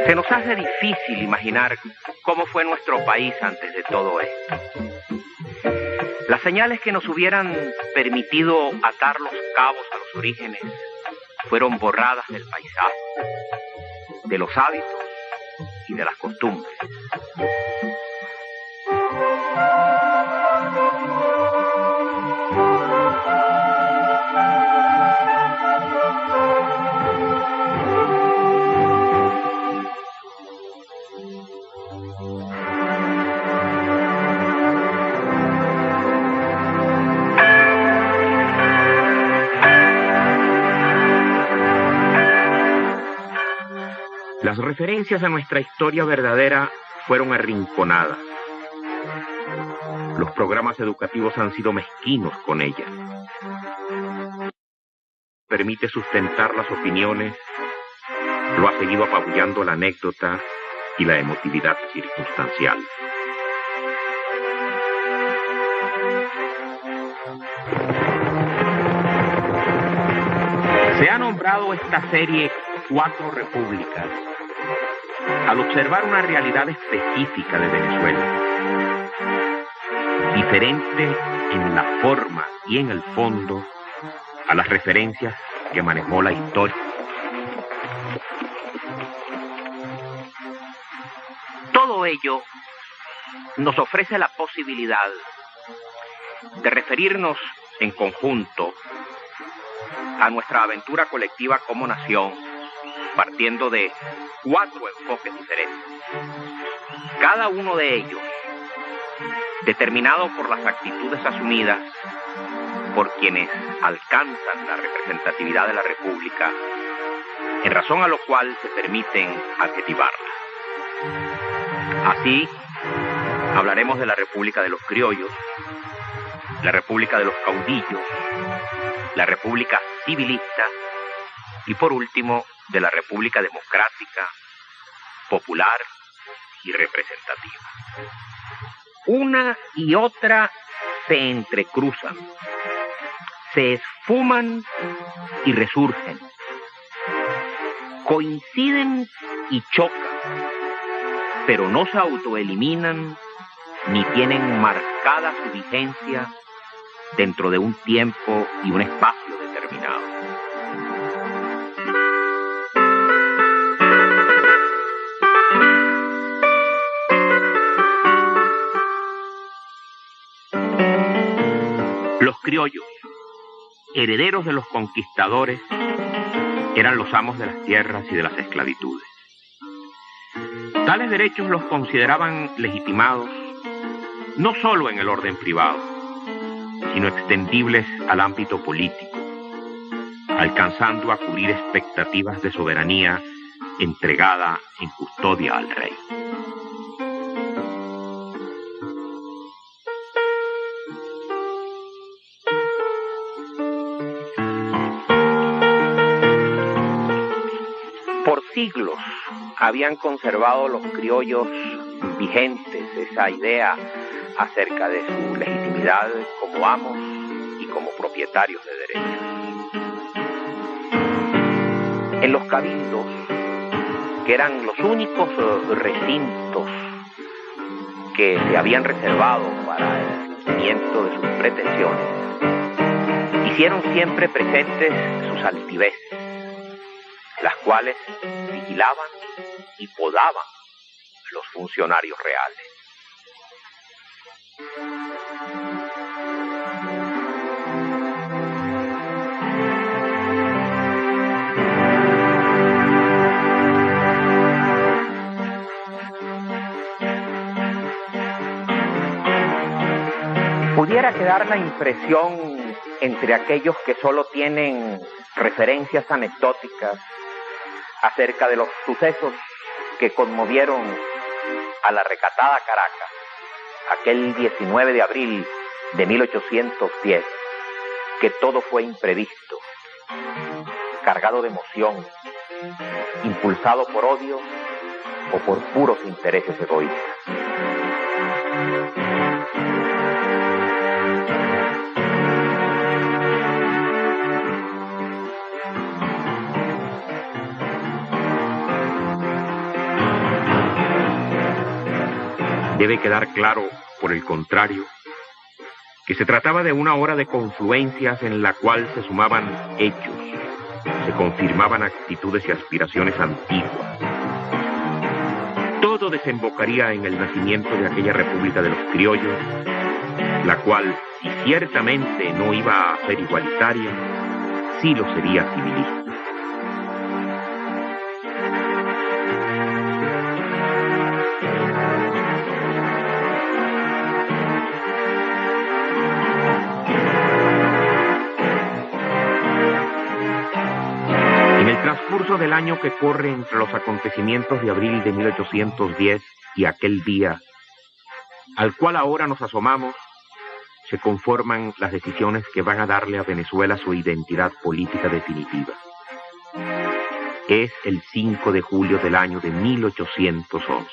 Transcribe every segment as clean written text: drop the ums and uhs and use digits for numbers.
Se nos hace difícil imaginar cómo fue nuestro país antes de todo esto. Las señales que nos hubieran permitido atar los cabos a los orígenes fueron borradas del paisaje, de los hábitos y de las costumbres. Las referencias a nuestra historia verdadera fueron arrinconadas. Los programas educativos han sido mezquinos con ella. Permite sustentar las opiniones, lo ha seguido apabullando la anécdota y la emotividad circunstancial. Se ha nombrado esta serie Cuatro Repúblicas, al observar una realidad específica de Venezuela, diferente en la forma y en el fondo a las referencias que manejó la historia. Todo ello nos ofrece la posibilidad de referirnos en conjunto a nuestra aventura colectiva como nación, partiendo de cuatro enfoques diferentes, cada uno de ellos determinado por las actitudes asumidas por quienes alcanzan la representatividad de la República, en razón a lo cual se permiten adjetivarla. Así, hablaremos de la República de los Criollos, la República de los Caudillos, la República Civilista y, por último, de la República Democrática, Popular y Representativa. Una y otra se entrecruzan, se esfuman y resurgen, coinciden y chocan, pero no se autoeliminan ni tienen marcada su vigencia dentro de un tiempo y un espacio determinado. Los criollos, herederos de los conquistadores, eran los amos de las tierras y de las esclavitudes. Tales derechos los consideraban legitimados no solo en el orden privado, sino extendibles al ámbito político, alcanzando a cubrir expectativas de soberanía entregada en custodia al rey. siglos habían conservado los criollos vigentes esa idea acerca de su legitimidad como amos y como propietarios de derechos. En los cabildos, que eran los únicos recintos que se habían reservado para el cumplimiento de sus pretensiones, hicieron siempre presentes sus altiveces, las cuales vigilaban y podaban los funcionarios reales. Pudiera quedar la impresión entre aquellos que solo tienen referencias anecdóticas acerca de los sucesos que conmovieron a la recatada Caracas aquel 19 de abril de 1810, que todo fue imprevisto, cargado de emoción, impulsado por odio o por puros intereses egoístas. Debe quedar claro, por el contrario, que se trataba de una hora de confluencias en la cual se sumaban hechos, se confirmaban actitudes y aspiraciones antiguas. Todo desembocaría en el nacimiento de aquella República de los Criollos, la cual, si ciertamente no iba a ser igualitaria, sí lo sería civilista. Del año que corre entre los acontecimientos de abril de 1810 y aquel día, al cual ahora nos asomamos, se conforman las decisiones que van a darle a Venezuela su identidad política definitiva. Es el 5 de julio del año de 1811.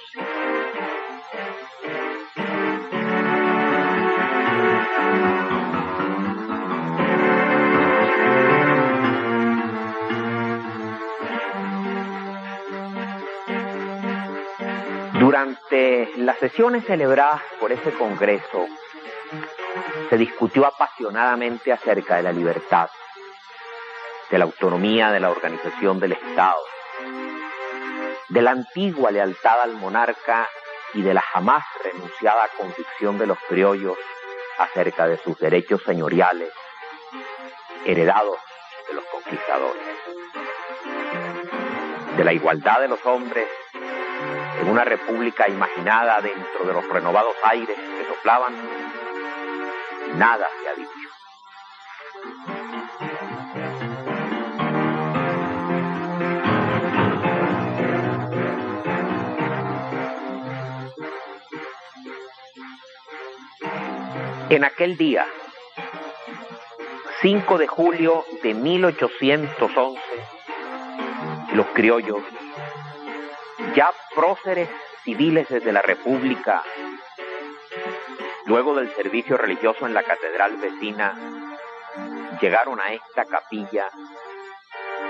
Durante las sesiones celebradas por ese Congreso, se discutió apasionadamente acerca de la libertad, de la autonomía de la organización del Estado, de la antigua lealtad al monarca y de la jamás renunciada convicción de los criollos acerca de sus derechos señoriales, heredados de los conquistadores, de la igualdad de los hombres en una república imaginada dentro de los renovados aires que soplaban. Nada se ha dicho. En aquel día, 5 de julio de 1811, los criollos, ya próceres civiles desde la República, luego del servicio religioso en la catedral vecina, llegaron a esta capilla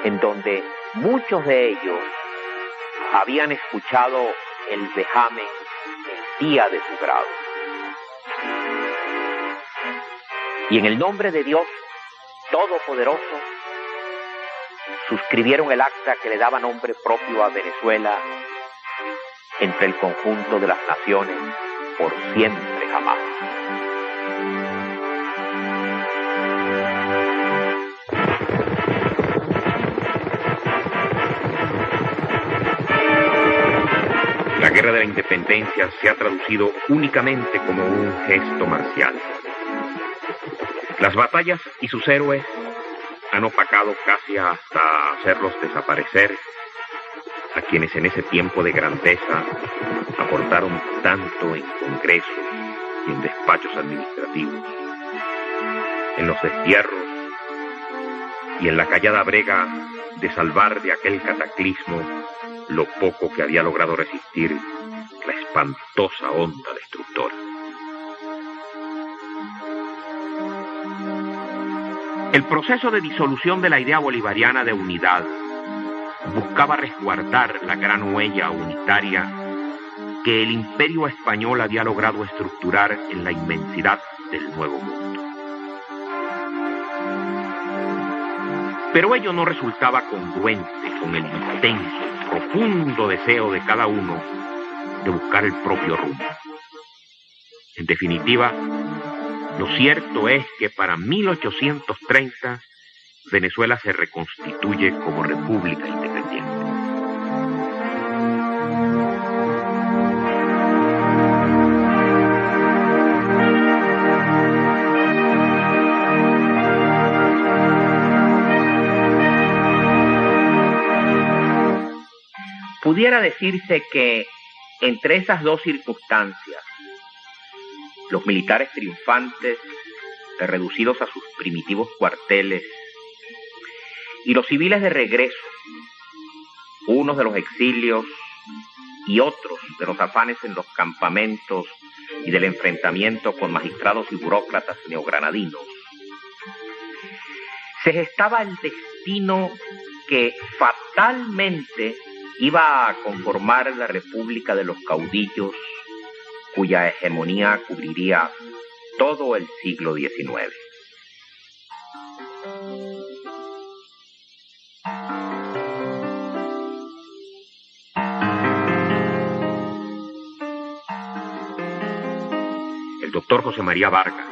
en donde muchos de ellos habían escuchado el vejamen el día de su grado. Y en el nombre de Dios Todopoderoso, suscribieron el acta que le daba nombre propio a Venezuela entre el conjunto de las naciones por siempre jamás. La guerra de la independencia se ha traducido únicamente como un gesto marcial. Las batallas y sus héroes han opacado casi hasta hacerlos desaparecer a quienes en ese tiempo de grandeza aportaron tanto en congresos y en despachos administrativos, en los destierros y en la callada brega de salvar de aquel cataclismo lo poco que había logrado resistir la espantosa onda destructora. El proceso de disolución de la idea bolivariana de unidad buscaba resguardar la gran huella unitaria que el imperio español había logrado estructurar en la inmensidad del Nuevo Mundo. Pero ello no resultaba congruente con el intenso, profundo deseo de cada uno de buscar el propio rumbo. En definitiva, lo cierto es que para 1830 Venezuela se reconstituye como república independiente. Pudiera decirse que entre esas dos circunstancias, los militares triunfantes, reducidos a sus primitivos cuarteles, y los civiles de regreso, unos de los exilios y otros de los afanes en los campamentos y del enfrentamiento con magistrados y burócratas neogranadinos, se gestaba el destino que fatalmente iba a conformar la República de los Caudillos, cuya hegemonía cubriría todo el siglo XIX. El doctor José María Vargas,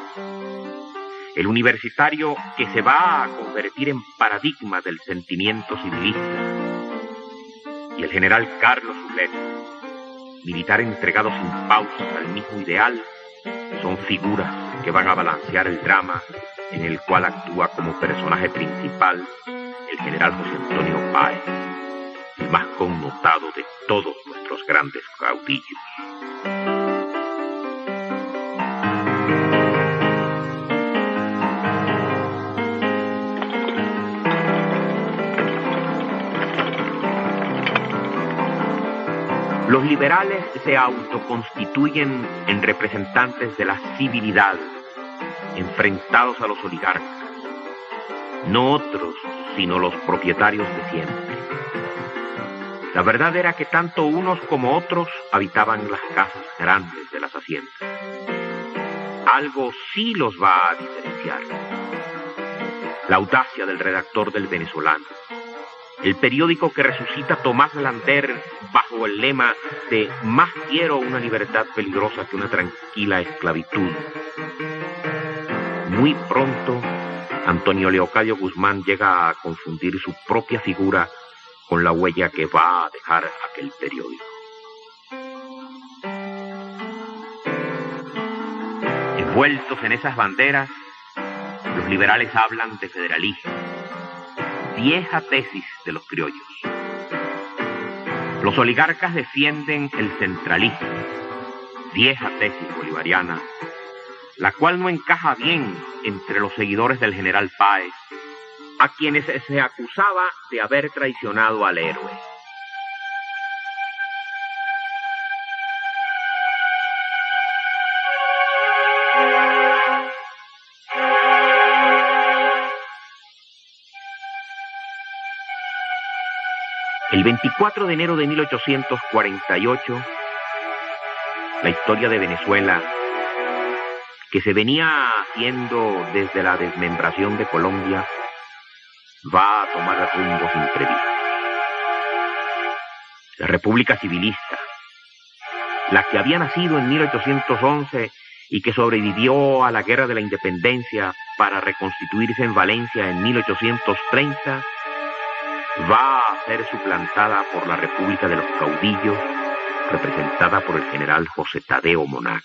el universitario que se va a convertir en paradigma del sentimiento civilista, y el general Carlos Ulet, militar entregado sin pausas al mismo ideal, son figuras que van a balancear el drama en el cual actúa como personaje principal el general José Antonio Páez, el más connotado de todos nuestros grandes caudillos. Los liberales se autoconstituyen en representantes de la civilidad, enfrentados a los oligarcas, no otros, sino los propietarios de siempre. La verdad era que tanto unos como otros habitaban las casas grandes de las haciendas. Algo sí los va a diferenciar: la audacia del redactor del Venezolano, el periódico que resucita Tomás Lander bajo el lema de "Más quiero una libertad peligrosa que una tranquila esclavitud". Muy pronto, Antonio Leocadio Guzmán llega a confundir su propia figura con la huella que va a dejar aquel periódico. Envueltos en esas banderas, los liberales hablan de federalismo, vieja tesis de los criollos. Los oligarcas defienden el centralismo, vieja tesis bolivariana, la cual no encaja bien entre los seguidores del general Páez, a quienes se acusaba de haber traicionado al héroe. El 24 de enero de 1848, la historia de Venezuela, que se venía haciendo desde la desmembración de Colombia, va a tomar rumbos imprevistos. La República Civilista, la que había nacido en 1811 y que sobrevivió a la Guerra de la Independencia para reconstituirse en Valencia en 1830, va a ser suplantada por la República de los Caudillos, representada por el general José Tadeo Monaga.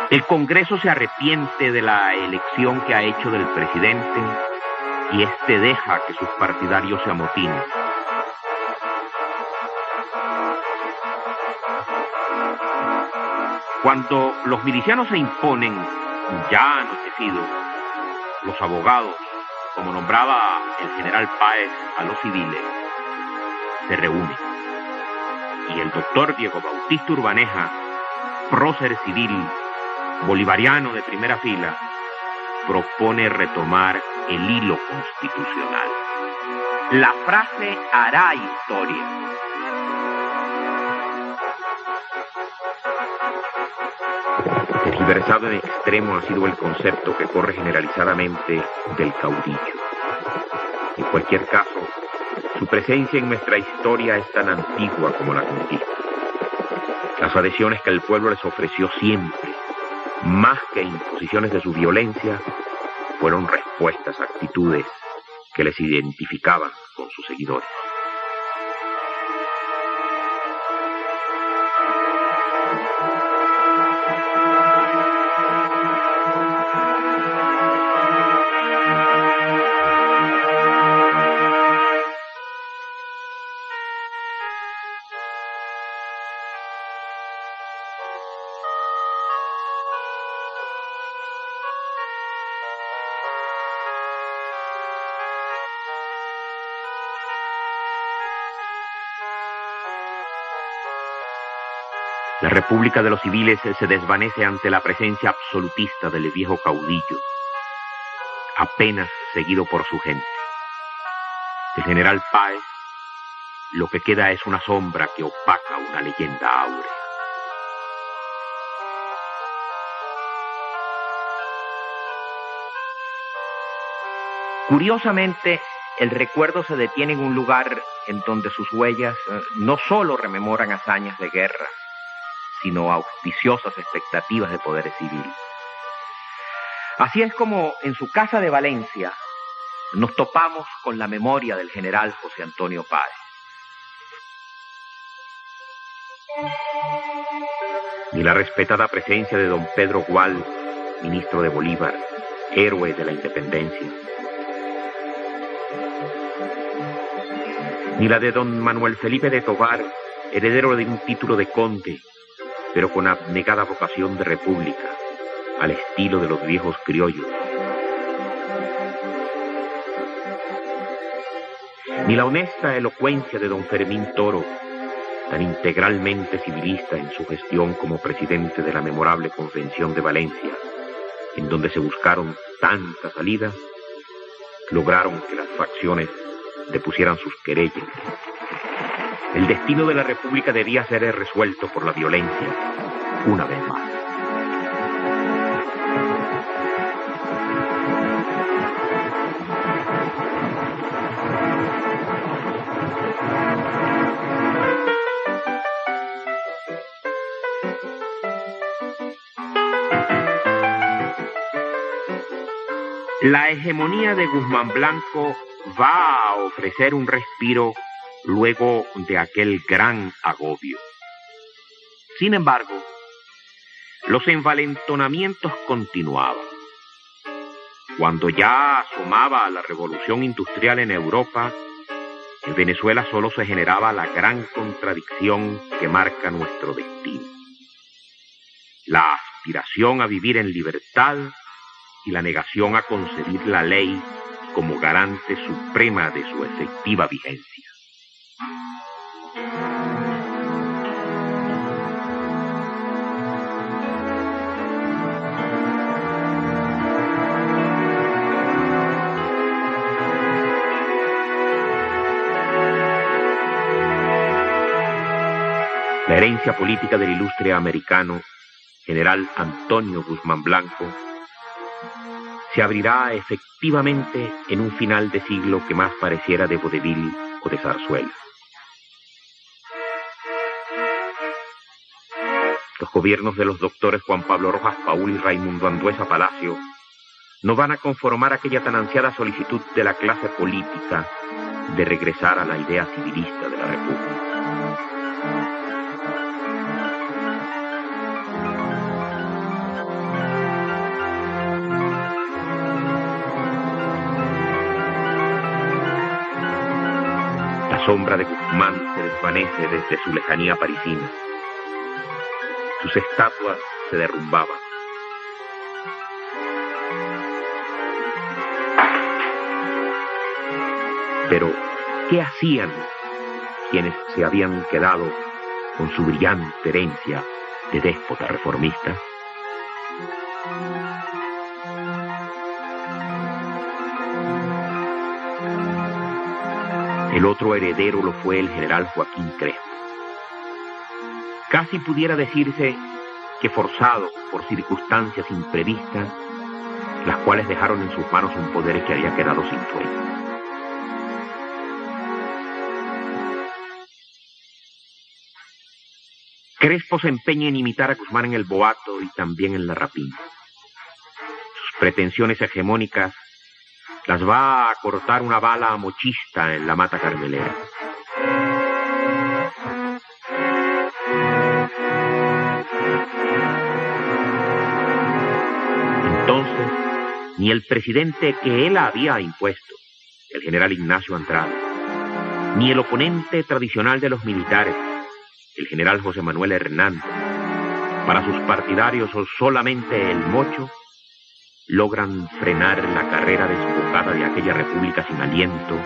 El Congreso se arrepiente de la elección que ha hecho del presidente y este deja que sus partidarios se amotinen. Cuando los milicianos se imponen, ya anochecido, los abogados, como nombraba el general Páez a los civiles, se reúnen. Y el doctor Diego Bautista Urbaneja, prócer civil, bolivariano de primera fila, propone retomar el hilo constitucional. La frase hará historia. Tergiversado en extremo ha sido el concepto que corre generalizadamente del caudillo. En cualquier caso, su presencia en nuestra historia es tan antigua como la conquista. Las adhesiones que el pueblo les ofreció siempre, más que imposiciones de su violencia, fueron respuestas a actitudes que les identificaban con sus seguidores. La República de los Civiles se desvanece ante la presencia absolutista del viejo caudillo, apenas seguido por su gente. El general Páez, lo que queda es una sombra que opaca una leyenda áurea. Curiosamente, el recuerdo se detiene en un lugar en donde sus huellas no solo rememoran hazañas de guerra, sino auspiciosas expectativas de poder civil. Así es como en su casa de Valencia nos topamos con la memoria del general José Antonio Páez. Ni la respetada presencia de don Pedro Gual, ministro de Bolívar, héroe de la independencia, ni la de don Manuel Felipe de Tovar, heredero de un título de conde, pero con abnegada vocación de república, al estilo de los viejos criollos. Ni la honesta elocuencia de don Fermín Toro, tan integralmente civilista en su gestión como presidente de la memorable Convención de Valencia, en donde se buscaron tantas salidas, lograron que las facciones depusieran sus querellas. El destino de la República debía ser resuelto por la violencia, una vez más. La hegemonía de Guzmán Blanco va a ofrecer un respiro luego de aquel gran agobio. Sin embargo, los envalentonamientos continuaban. Cuando ya asomaba la revolución industrial en Europa, en Venezuela solo se generaba la gran contradicción que marca nuestro destino: la aspiración a vivir en libertad y la negación a concebir la ley como garante suprema de su efectiva vigencia. La herencia política del ilustre americano, general Antonio Guzmán Blanco, se abrirá efectivamente en un final de siglo que más pareciera de vodevil o de zarzuela. Los gobiernos de los doctores Juan Pablo Rojas Paul y Raimundo Andueza Palacio no van a conformar aquella tan ansiada solicitud de la clase política de regresar a la idea civilista de la República. La sombra de Guzmán se desvanece desde su lejanía parisina. Sus estatuas se derrumbaban. Pero, ¿qué hacían quienes se habían quedado con su brillante herencia de déspota reformista? El otro heredero lo fue el general Joaquín Crespo. Casi pudiera decirse que forzado por circunstancias imprevistas, las cuales dejaron en sus manos un poder que había quedado sin dueño. Crespo se empeña en imitar a Guzmán en el boato y también en la rapina. Sus pretensiones hegemónicas las va a cortar una bala mochista en la Mata Carmelera. Entonces, ni el presidente que él había impuesto, el general Ignacio Andrade, ni el oponente tradicional de los militares, el general José Manuel Hernández, para sus partidarios o solamente el Mocho, logran frenar la carrera desbocada de aquella república sin aliento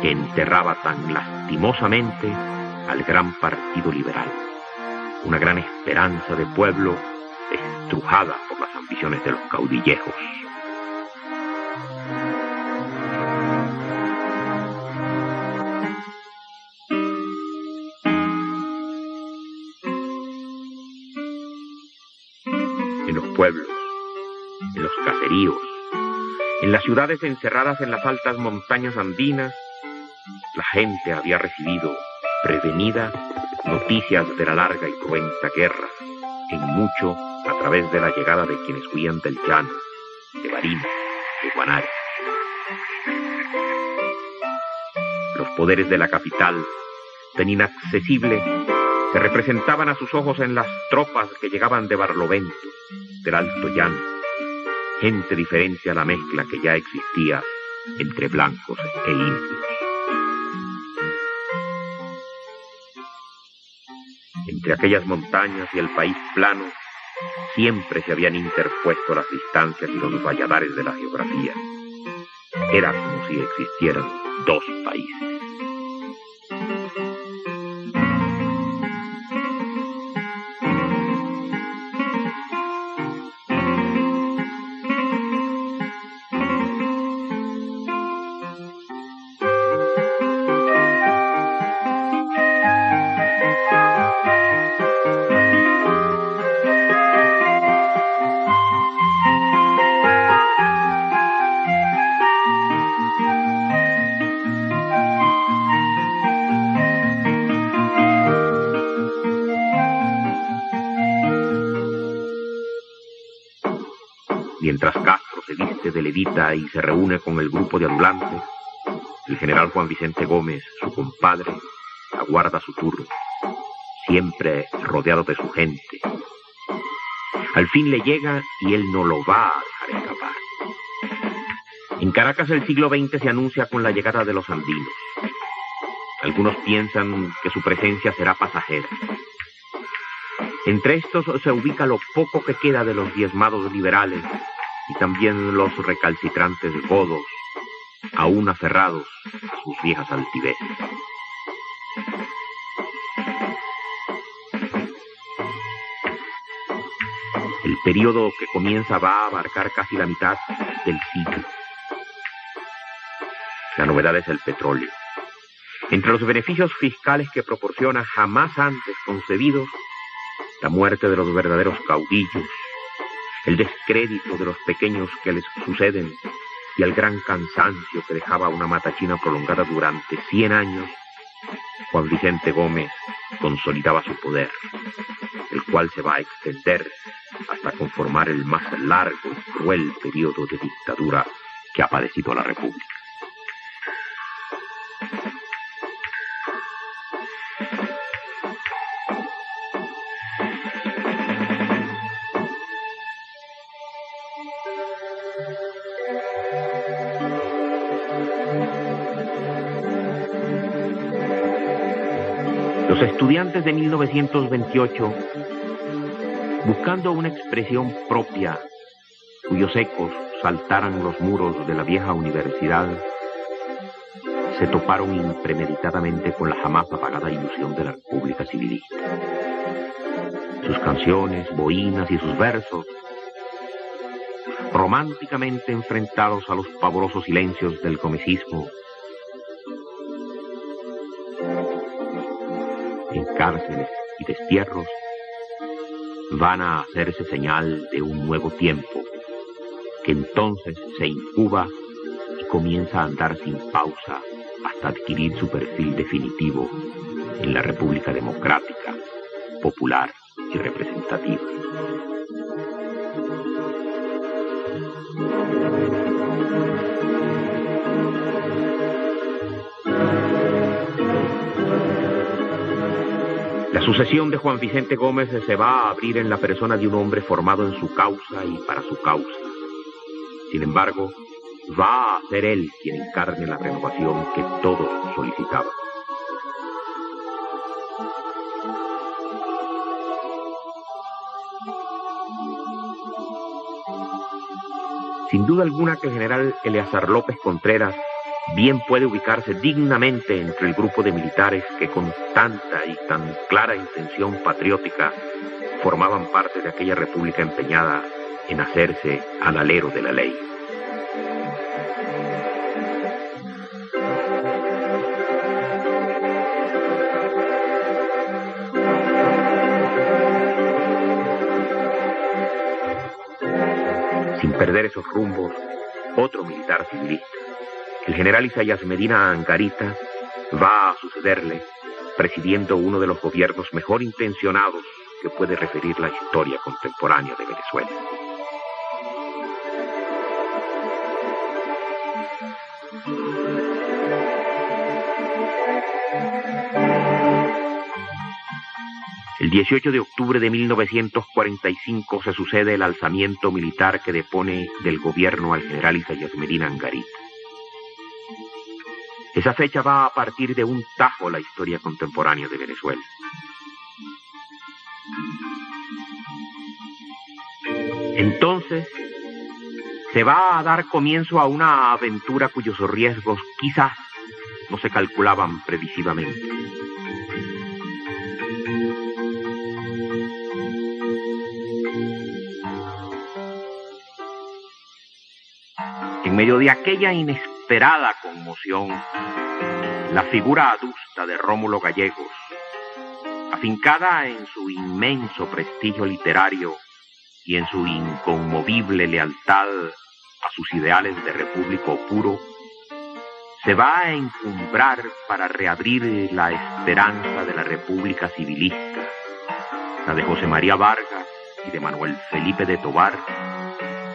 que enterraba tan lastimosamente al gran partido liberal, una gran esperanza de pueblo estrujada por las ambiciones de los caudillejos. En los pueblos, en los caseríos, en las ciudades encerradas en las altas montañas andinas, la gente había recibido, prevenida, noticias de la larga y cruenta guerra, en mucho a través de la llegada de quienes huían del llano, de Barinas, de Guanare. Los poderes de la capital, tan inaccesible, se representaban a sus ojos en las tropas que llegaban de Barlovento, del Alto Llano, gente diferente a la mezcla que ya existía entre blancos e indios. Entre aquellas montañas y el país plano, siempre se habían interpuesto las distancias y los valladares de la geografía. Era como si existieran dos países. Mientras Castro se viste de levita y se reúne con el grupo de adulantes, el general Juan Vicente Gómez, su compadre, aguarda su turno, siempre rodeado de su gente. Al fin le llega y él no lo va a dejar escapar. En Caracas el siglo XX se anuncia con la llegada de los andinos. Algunos piensan que su presencia será pasajera. Entre estos se ubica lo poco que queda de los diezmados liberales y también los recalcitrantes godos, aún aferrados a sus viejas altiveces. El periodo que comienza va a abarcar casi la mitad del siglo. La novedad es el petróleo. Entre los beneficios fiscales que proporciona jamás antes concebidos, la muerte de los verdaderos caudillos, el descrédito de los pequeños que les suceden y el gran cansancio que dejaba una matachina prolongada durante 100 años, Juan Vicente Gómez consolidaba su poder, el cual se va a extender hasta conformar el más largo y cruel periodo de dictadura que ha padecido la República. Los estudiantes de 1928 Buscando una expresión propia, cuyos ecos saltaran los muros de la vieja universidad, se toparon impremeditadamente con la jamás apagada ilusión de la República Civilista. Sus canciones, bohínas y sus versos, románticamente enfrentados a los pavorosos silencios del comicismo, en cárceles y destierros, van a hacerse señal de un nuevo tiempo, que entonces se incuba y comienza a andar sin pausa hasta adquirir su perfil definitivo en la República Democrática, popular y representativa. La sucesión de Juan Vicente Gómez se va a abrir en la persona de un hombre formado en su causa y para su causa. Sin embargo, va a ser él quien encarne la renovación que todos solicitaban. Sin duda alguna que el general Eleazar López Contreras bien puede ubicarse dignamente entre el grupo de militares que con tanta y tan clara intención patriótica formaban parte de aquella república empeñada en hacerse al alero de la ley. Sin perder esos rumbos, otro militar civilista, el general Isaías Medina Angarita, va a sucederle presidiendo uno de los gobiernos mejor intencionados que puede referir la historia contemporánea de Venezuela. El 18 de octubre de 1945 se sucede el alzamiento militar que depone del gobierno al general Isaías Medina Angarita. Esa fecha va a partir de un tajo la historia contemporánea de Venezuela. Entonces, se va a dar comienzo a una aventura cuyos riesgos quizás no se calculaban previsivamente. En medio de aquella inesperada conmoción, la figura adusta de Rómulo Gallegos, afincada en su inmenso prestigio literario y en su inconmovible lealtad a sus ideales de repúblico puro, se va a encumbrar para reabrir la esperanza de la república civilista, la de José María Vargas y de Manuel Felipe de Tovar,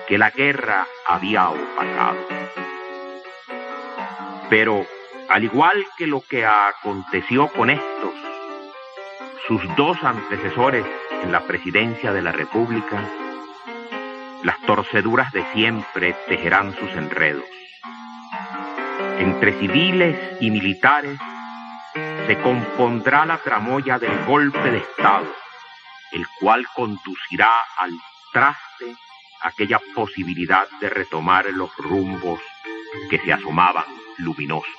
que la guerra había opacado. Pero, al igual que lo que aconteció con estos, sus dos antecesores en la presidencia de la República, las torceduras de siempre tejerán sus enredos. Entre civiles y militares se compondrá la tramoya del golpe de Estado, el cual conducirá al traste aquella posibilidad de retomar los rumbos que se asomaban luminosos.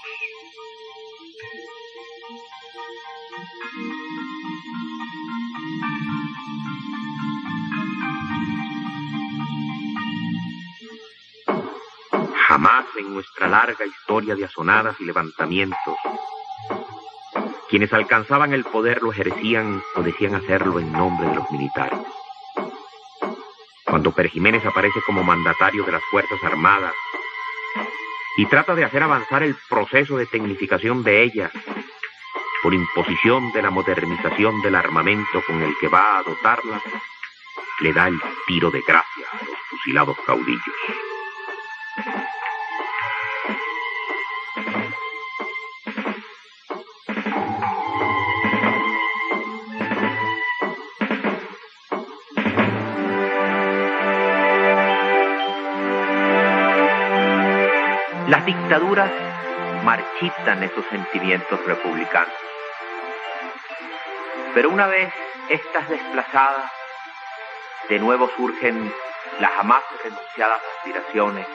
Jamás en nuestra larga historia de azonadas y levantamientos, quienes alcanzaban el poder lo ejercían o decían hacerlo en nombre de los militares. Cuando Pérez Jiménez aparece como mandatario de las Fuerzas Armadas y trata de hacer avanzar el proceso de tecnificación de ellas por imposición de la modernización del armamento con el que va a dotarlas, le da el tiro de gracia a los fusilados caudillos. Las dictaduras marchitan esos sentimientos republicanos. Pero una vez estas desplazadas, de nuevo surgen las jamás renunciadas aspiraciones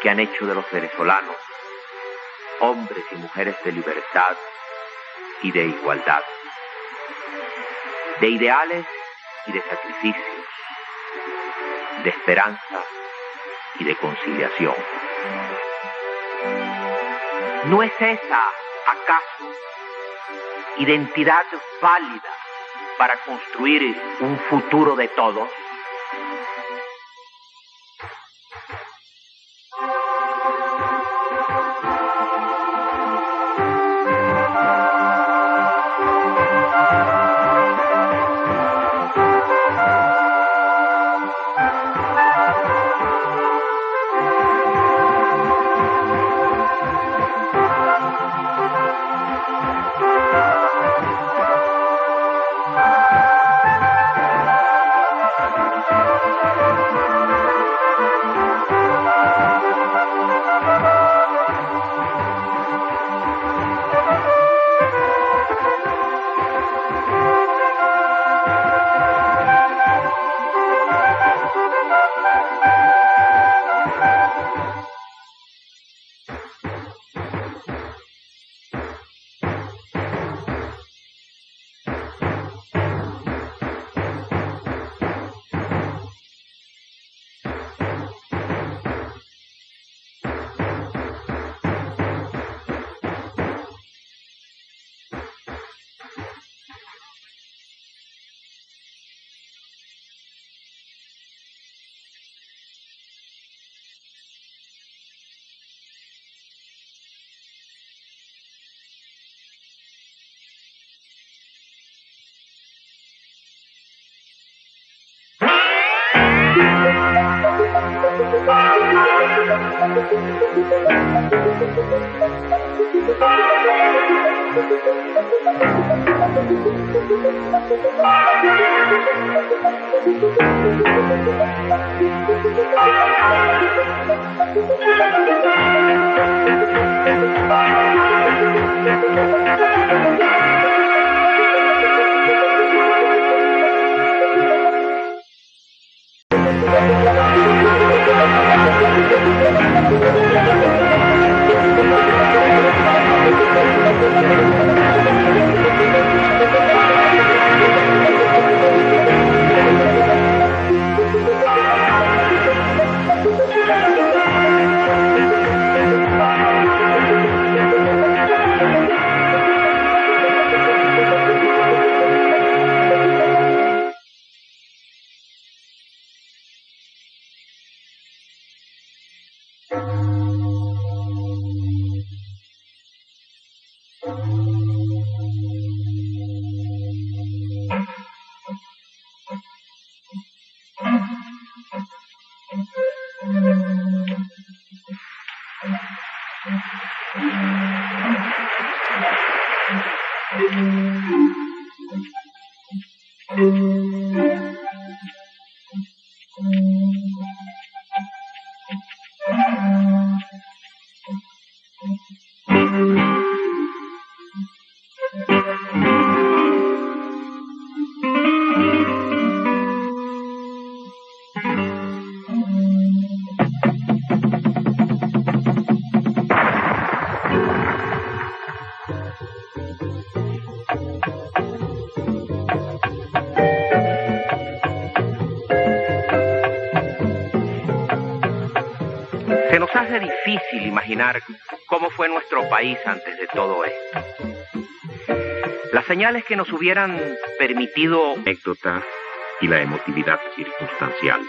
que han hecho de los venezolanos hombres y mujeres de libertad y de igualdad, de ideales y de sacrificios, de esperanza y de conciliación. ¿No es esa, acaso, identidad válida para construir un futuro de todos? Se nos hace difícil imaginar cómo fue nuestro país antes de todo esto. Las señales que nos hubieran permitido anécdota y la emotividad circunstancial.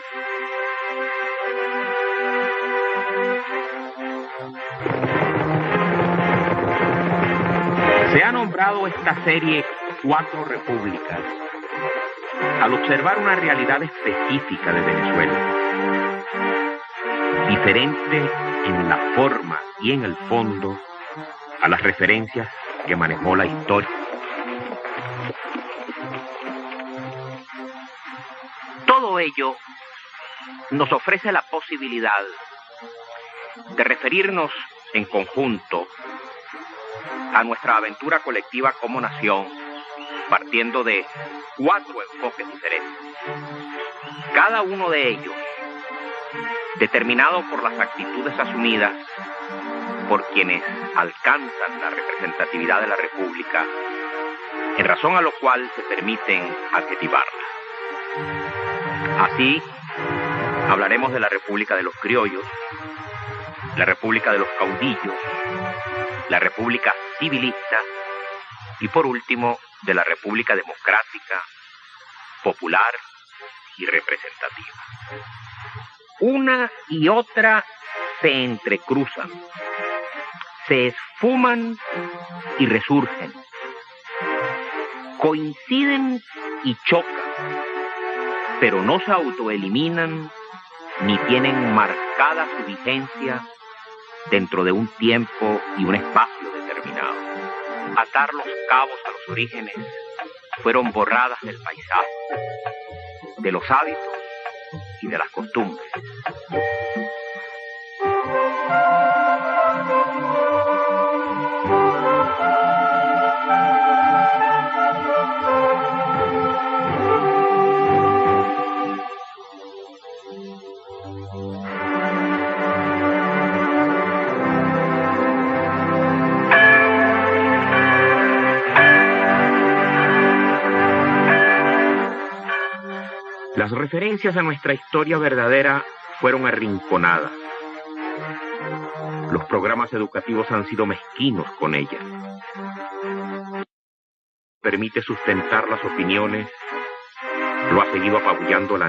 Se ha nombrado esta serie Cuatro Repúblicas al observar una realidad específica de Venezuela, diferente en la forma y en el fondo a las referencias que manejó la historia. Todo ello nos ofrece la posibilidad de referirnos en conjunto a nuestra aventura colectiva como nación, partiendo de cuatro enfoques diferentes. Cada uno de ellos, determinado por las actitudes asumidas por quienes alcanzan la representatividad de la República, en razón a lo cual se permiten adjetivarla. Así, hablaremos de la República de los criollos, la República de los caudillos, la República civilista y, por último, de la República democrática, popular y representativa. Una y otra se entrecruzan, se esfuman y resurgen, coinciden y chocan, pero no se autoeliminan ni tienen marcada su vigencia dentro de un tiempo y un espacio determinado. Atar los cabos a los orígenes fueron borradas del paisaje, de los hábitos y de las costumbres. Las referencias a nuestra historia verdadera fueron arrinconadas. Los programas educativos han sido mezquinos con ella. Permite sustentar las opiniones, lo ha seguido apabullando la